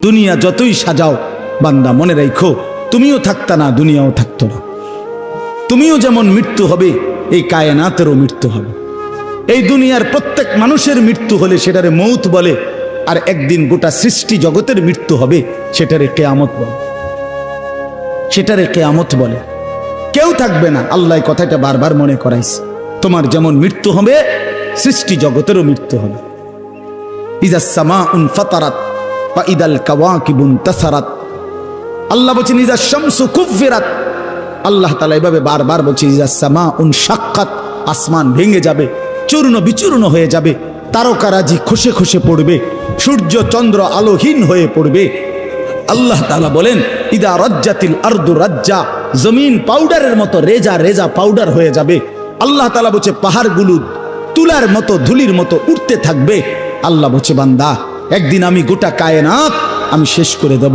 দুনিয়া যতই সাজাও বান্দা মনে রাখো তুমিও থাকতা না, দুনিয়াও থাকতো না। তুমিও যেমন মৃত্যু হবে এই কায়নাতেরও মৃত্যু হবে। এই দুনিয়ার প্রত্যেক মানুষের মৃত্যু হলে সেটারে মৌত বলে, আর একদিন গোটা সৃষ্টি জগতের মৃত্যু হবে সেটারে কিয়ামত বলে। সেটারে কিয়ামত বলে। কেউ থাকবে না, আল্লাহ কথাটা বারবার মনে করাইছে। তোমার যেমন মৃত্যু হবে সৃষ্টি জগতেরও মৃত্যু হবে। ইজাস সামাউন ফাতারাত ওয়া ইদাল কাওয়াকিবুন তাসারাত। আল্লাহ বলেছেন ইজাস শামসু কুফিরাত। আল্লাহ তাআলা এভাবে বারবার বলছে ইজাস সামাউন শাক্কাত, আসমান ভেঙে যাবে, চূর্ণ বিচূর্ণ হয়ে যাবে, তারকারাজি খসে খসে পড়বে, সূর্য চন্দ্র আলোহীন হয়ে পড়বে। আল্লাহ তাআলা বলেন ইদা রাজ্জাতিল আরদু রাজ্জা, জমিন পাউডারের মতো রেজা রেজা পাউডার হয়ে যাবে। আল্লাহ তাআলা বলছে পাহাড়গুলো তুলার মতো ধুলির মতো উঠতে থাকবে। আল্লাহ বলছে বান্দা একদিন আমি গোটা কায়নাত আমি শেষ করে দেব।